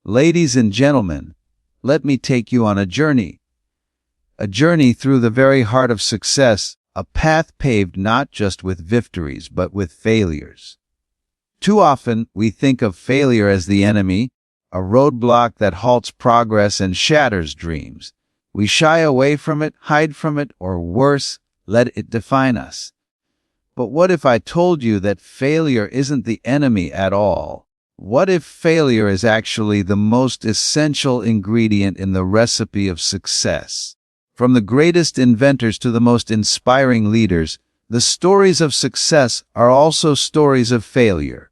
Ladies and gentlemen, let me take you on a journey through the very heart of success, a path paved not just with victories but with failures. Too often, we think of failure as the enemy, a roadblock that halts progress and shatters dreams. We shy away from it, hide from it, or worse, let it define us. But what if I told you that failure isn't the enemy at all? What if failure is actually the most essential ingredient in the recipe of success? From the greatest inventors to the most inspiring leaders, the stories of success are also stories of failure.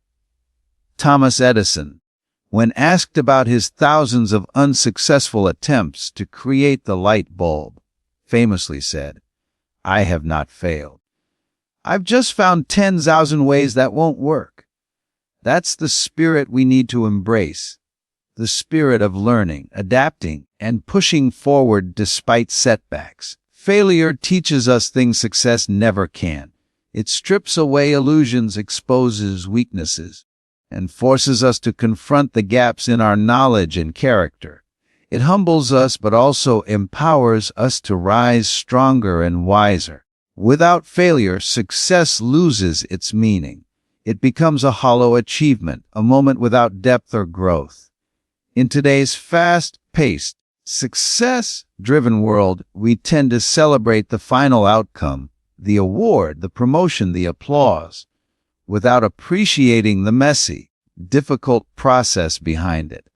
Thomas Edison, when asked about his thousands of unsuccessful attempts to create the light bulb, famously said, "I have not failed. I've just found 10,000 ways that won't work." That's the spirit we need to embrace. The spirit of learning, adapting, and pushing forward despite setbacks. Failure teaches us things success never can. It strips away illusions, exposes weaknesses, and forces us to confront the gaps in our knowledge and character. It humbles us but also empowers us to rise stronger and wiser. Without failure, success loses its meaning. It becomes a hollow achievement, a moment without depth or growth. In today's fast-paced, success-driven world, we tend to celebrate the final outcome, the award, the promotion, the applause, without appreciating the messy, difficult process behind it.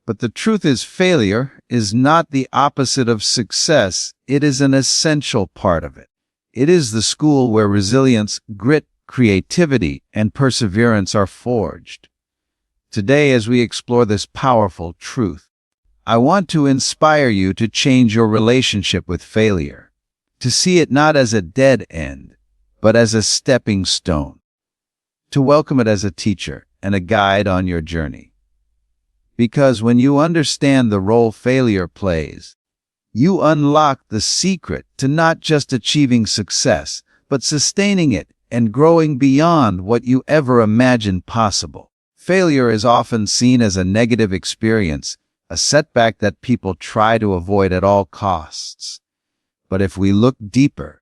But the truth is, failure is not the opposite of success. It is an essential part of it. It is the school where resilience, grit, creativity, and perseverance are forged. Today, as we explore this powerful truth, I want to inspire you to change your relationship with failure, to see it not as a dead end, but as a stepping stone, to welcome it as a teacher and a guide on your journey. Because when you understand the role failure plays, you unlock the secret to not just achieving success, but sustaining it and growing beyond what you ever imagined possible. Failure is often seen as a negative experience, a setback that people try to avoid at all costs. But if we look deeper,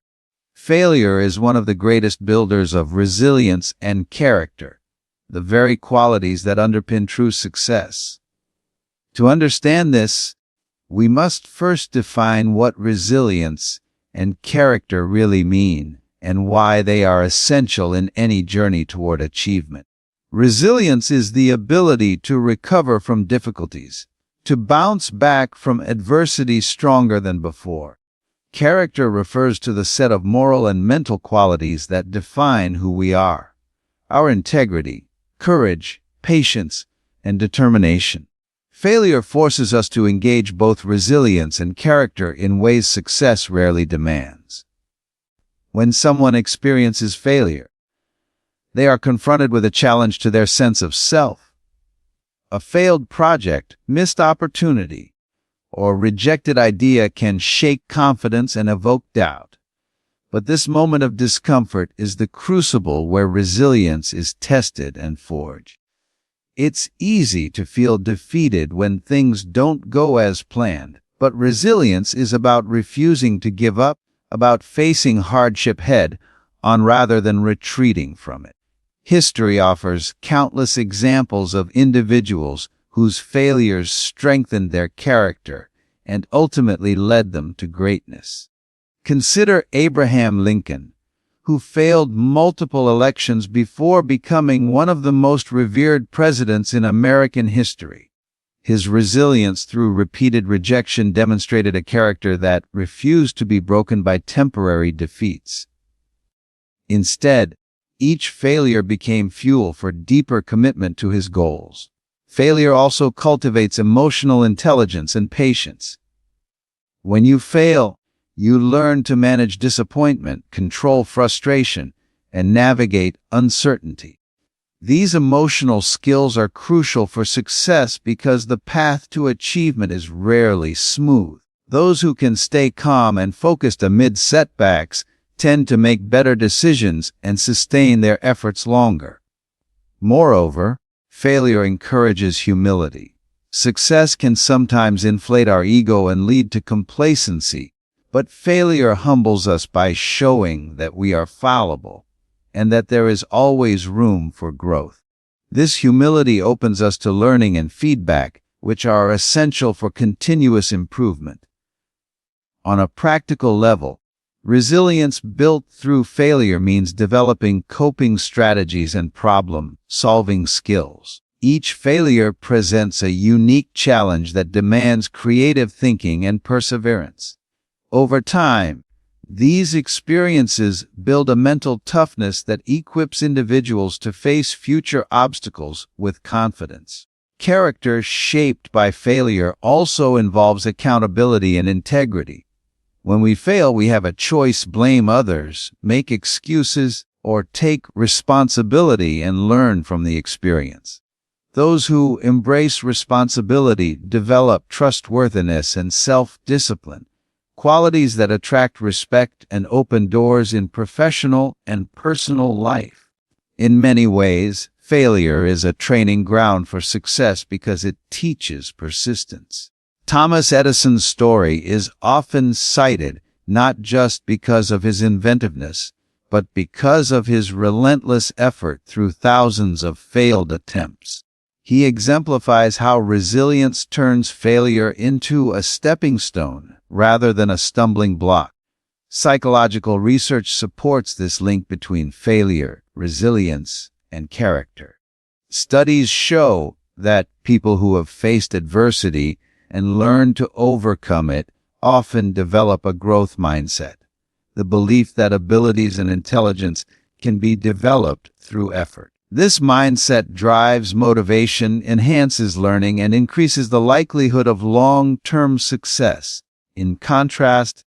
failure is one of the greatest builders of resilience and character, the very qualities that underpin true success. To understand this, we must first define what resilience and character really mean and why they are essential in any journey toward achievement. Resilience is the ability to recover from difficulties, to bounce back from adversity stronger than before. Character refers to the set of moral and mental qualities that define who we are. Our integrity, courage, patience, and determination. Failure forces us to engage both resilience and character in ways success rarely demands. When someone experiences failure, they are confronted with a challenge to their sense of self. A failed project, missed opportunity, or rejected idea can shake confidence and evoke doubt. But this moment of discomfort is the crucible where resilience is tested and forged. It's easy to feel defeated when things don't go as planned, but resilience is about refusing to give up, about facing hardship head-on rather than retreating from it. History offers countless examples of individuals whose failures strengthened their character and ultimately led them to greatness. Consider Abraham Lincoln, who failed multiple elections before becoming one of the most revered presidents in American history. His resilience through repeated rejection demonstrated a character that refused to be broken by temporary defeats. Instead, each failure became fuel for deeper commitment to his goals. Failure also cultivates emotional intelligence and patience. When you fail, you learn to manage disappointment, control frustration, and navigate uncertainty. These emotional skills are crucial for success because the path to achievement is rarely smooth. Those who can stay calm and focused amid setbacks tend to make better decisions and sustain their efforts longer. Moreover, failure encourages humility. Success can sometimes inflate our ego and lead to complacency, but failure humbles us by showing that we are fallible and that there is always room for growth. This humility opens us to learning and feedback, which are essential for continuous improvement. On a practical level, resilience built through failure means developing coping strategies and problem-solving skills. Each failure presents a unique challenge that demands creative thinking and perseverance. Over time, these experiences build a mental toughness that equips individuals to face future obstacles with confidence. Character shaped by failure also involves accountability and integrity. When we fail, we have a choice: blame others, make excuses, or take responsibility and learn from the experience. Those who embrace responsibility develop trustworthiness and self-discipline, qualities that attract respect and open doors in professional and personal life. In many ways, failure is a training ground for success because it teaches persistence. Thomas Edison's story is often cited not just because of his inventiveness, but because of his relentless effort through thousands of failed attempts. He exemplifies how resilience turns failure into a stepping stone rather than a stumbling block. Psychological research supports this link between failure, resilience, and character. Studies show that people who have faced adversity and learned to overcome it often develop a growth mindset, the belief that abilities and intelligence can be developed through effort. This mindset drives motivation, enhances learning, and increases the likelihood of long-term success. In contrast,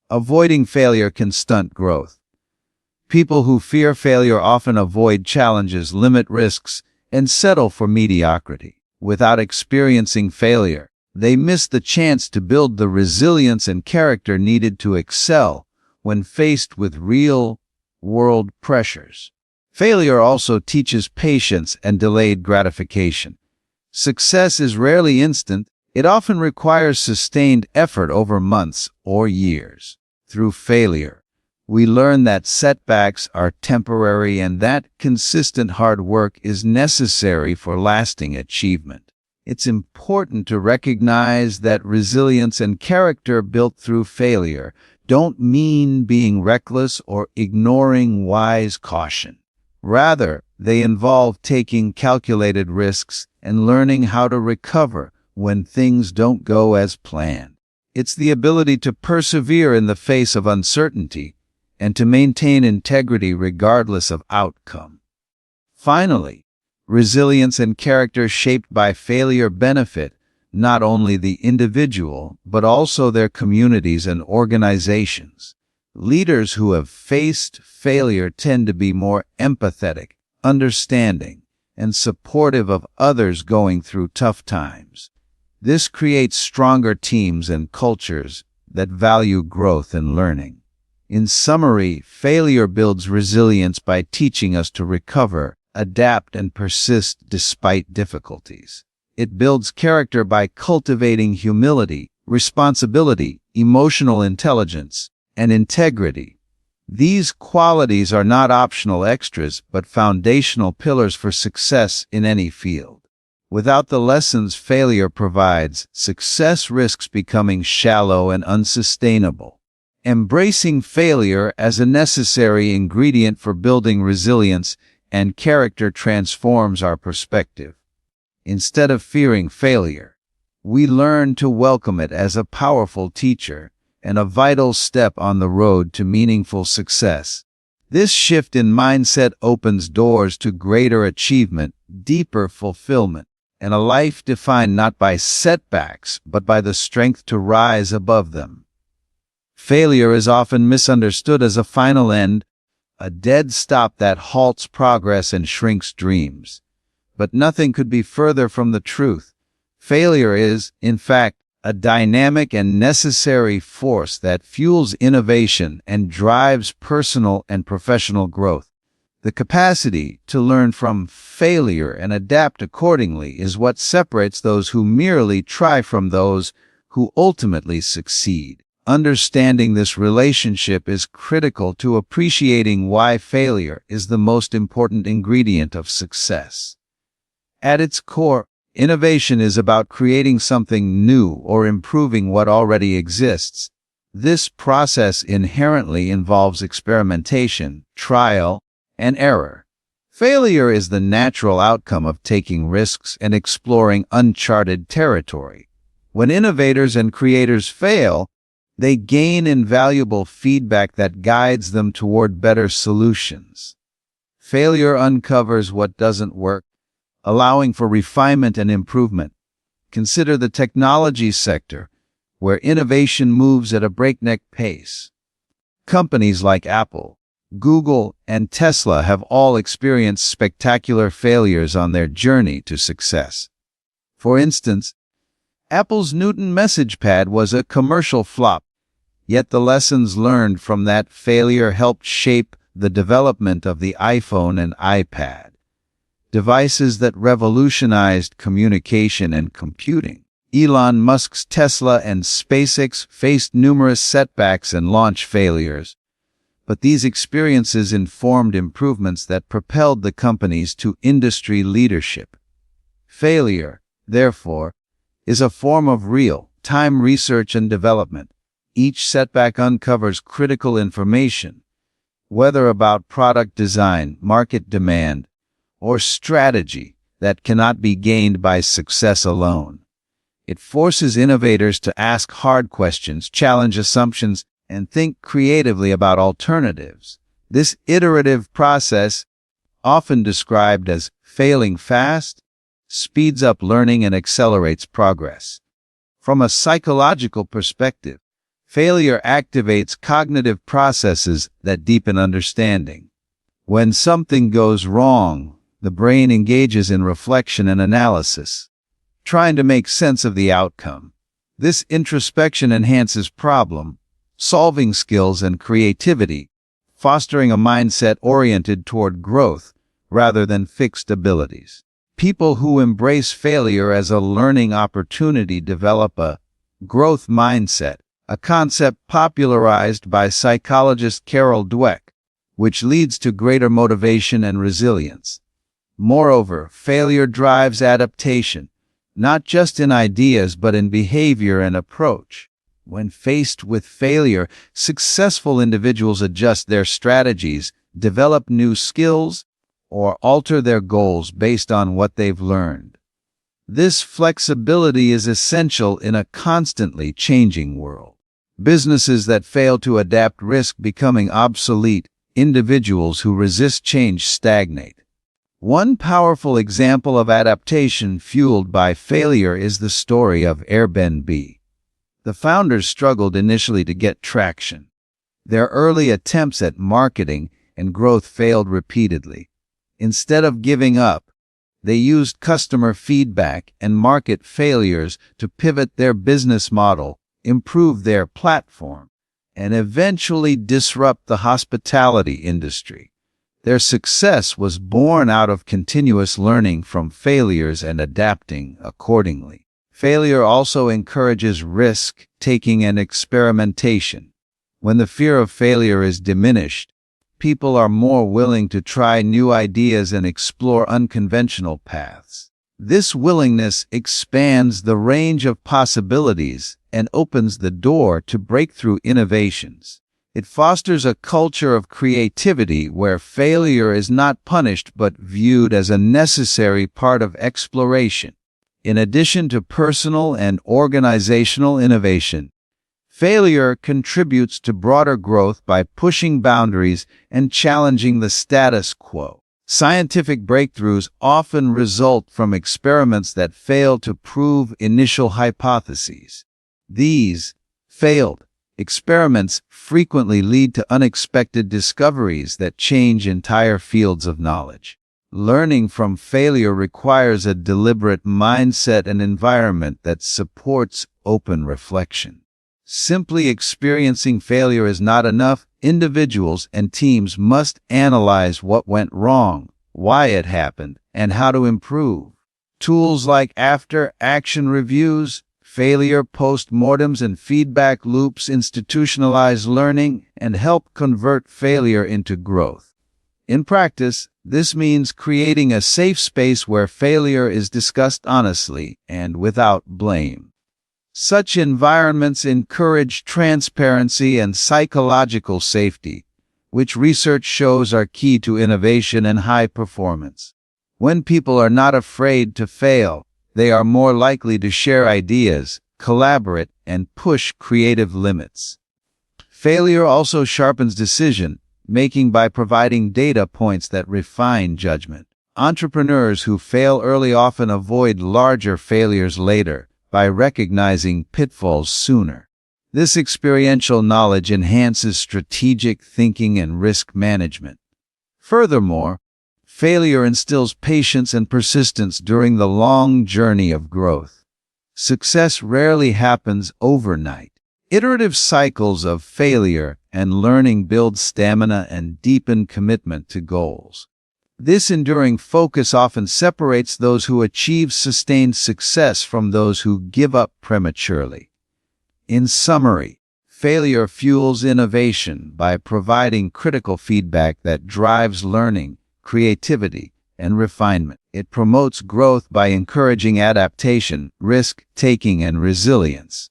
avoiding failure can stunt growth. People who fear failure often avoid challenges, limit risks, and settle for mediocrity. Without experiencing failure, they miss the chance to build the resilience and character needed to excel when faced with real-world pressures. Failure also teaches patience and delayed gratification. Success is rarely instant. It often requires sustained effort over months or years. Through failure, we learn that setbacks are temporary and that consistent hard work is necessary for lasting achievement. It's important to recognize that resilience and character built through failure don't mean being reckless or ignoring wise caution. Rather, they involve taking calculated risks and learning how to recover when things don't go as planned. It's the ability to persevere in the face of uncertainty and to maintain integrity regardless of outcome. Finally, resilience and character shaped by failure benefit not only the individual, but also their communities and organizations. Leaders who have faced failure tend to be more empathetic, understanding, and supportive of others going through tough times. This creates stronger teams and cultures that value growth and learning. In summary, failure builds resilience by teaching us to recover, adapt, and persist despite difficulties. It builds character by cultivating humility, responsibility, emotional intelligence, and integrity. These qualities are not optional extras, but foundational pillars for success in any field. Without the lessons failure provides, success risks becoming shallow and unsustainable. Embracing failure as a necessary ingredient for building resilience and character transforms our perspective. Instead of fearing failure, we learn to welcome it as a powerful teacher and a vital step on the road to meaningful success. This shift in mindset opens doors to greater achievement, deeper fulfillment, and a life defined not by setbacks, but by the strength to rise above them. Failure is often misunderstood as a final end, a dead stop that halts progress and shrinks dreams. But nothing could be further from the truth. Failure is, in fact, a dynamic and necessary force that fuels innovation and drives personal and professional growth. The capacity to learn from failure and adapt accordingly is what separates those who merely try from those who ultimately succeed. Understanding this relationship is critical to appreciating why failure is the most important ingredient of success. At its core, innovation is about creating something new or improving what already exists. This process inherently involves experimentation, trial, and error. Failure is the natural outcome of taking risks and exploring uncharted territory. When innovators and creators fail, they gain invaluable feedback that guides them toward better solutions. Failure uncovers what doesn't work, allowing for refinement and improvement. Consider the technology sector, where innovation moves at a breakneck pace. Companies like Apple, Google, and Tesla have all experienced spectacular failures on their journey to success. For instance, Apple's Newton message pad was a commercial flop, yet the lessons learned from that failure helped shape the development of the iPhone and iPad, devices that revolutionized communication and computing. Elon Musk's Tesla and SpaceX faced numerous setbacks and launch failures, but these experiences informed improvements that propelled the companies to industry leadership. Failure, therefore, is a form of real-time research and development. Each setback uncovers critical information, whether about product design, market demand, or strategy, that cannot be gained by success alone. It forces innovators to ask hard questions, challenge assumptions, and think creatively about alternatives. This iterative process, often described as failing fast, speeds up learning and accelerates progress. From a psychological perspective, failure activates cognitive processes that deepen understanding. When something goes wrong, the brain engages in reflection and analysis, trying to make sense of the outcome. This introspection enhances problem-solving skills and creativity, fostering a mindset oriented toward growth rather than fixed abilities. People who embrace failure as a learning opportunity develop a growth mindset, a concept popularized by psychologist Carol Dweck, which leads to greater motivation and resilience. Moreover, failure drives adaptation, not just in ideas but in behavior and approach. When faced with failure, successful individuals adjust their strategies, develop new skills, or alter their goals based on what they've learned. This flexibility is essential in a constantly changing world. Businesses that fail to adapt risk becoming obsolete. Individuals who resist change stagnate. One powerful example of adaptation fueled by failure is the story of Airbnb. The founders struggled initially to get traction. Their early attempts at marketing and growth failed repeatedly. Instead of giving up, they used customer feedback and market failures to pivot their business model, improve their platform, and eventually disrupt the hospitality industry. Their success was born out of continuous learning from failures and adapting accordingly. Failure also encourages risk-taking and experimentation. When the fear of failure is diminished, people are more willing to try new ideas and explore unconventional paths. This willingness expands the range of possibilities and opens the door to breakthrough innovations. It fosters a culture of creativity where failure is not punished but viewed as a necessary part of exploration. In addition to personal and organizational innovation, failure contributes to broader growth by pushing boundaries and challenging the status quo. Scientific breakthroughs often result from experiments that fail to prove initial hypotheses. These failed experiments frequently lead to unexpected discoveries that change entire fields of knowledge. Learning from failure requires a deliberate mindset and environment that supports open reflection. Simply experiencing failure is not enough. Individuals and teams must analyze what went wrong, why it happened, and how to improve. Tools like after-action reviews, failure postmortems, and feedback loops institutionalize learning and help convert failure into growth. In practice, this means creating a safe space where failure is discussed honestly and without blame. Such environments encourage transparency and psychological safety, which research shows are key to innovation and high performance. When people are not afraid to fail, they are more likely to share ideas, collaborate, and push creative limits. Failure also sharpens decision-making by providing data points that refine judgment. Entrepreneurs who fail early often avoid larger failures later by recognizing pitfalls sooner. This experiential knowledge enhances strategic thinking and risk management. Furthermore, failure instills patience and persistence during the long journey of growth. Success rarely happens overnight. Iterative cycles of failure and learning build stamina and deepen commitment to goals. This enduring focus often separates those who achieve sustained success from those who give up prematurely. In summary, failure fuels innovation by providing critical feedback that drives learning, creativity, and refinement. It promotes growth by encouraging adaptation, risk-taking, and resilience.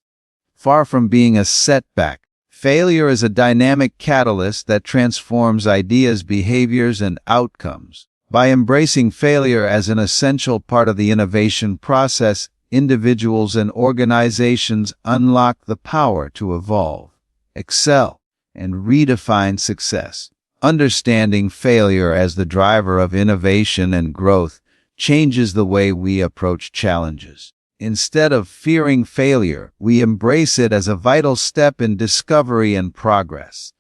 Far from being a setback, failure is a dynamic catalyst that transforms ideas, behaviors, and outcomes. By embracing failure as an essential part of the innovation process, individuals and organizations unlock the power to evolve, excel, and redefine success. Understanding failure as the driver of innovation and growth changes the way we approach challenges. Instead of fearing failure, we embrace it as a vital step in discovery and progress.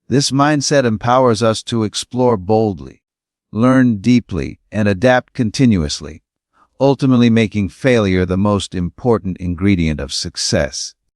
This mindset empowers us to explore boldly, learn deeply, and adapt continuously, ultimately making failure the most important ingredient of success.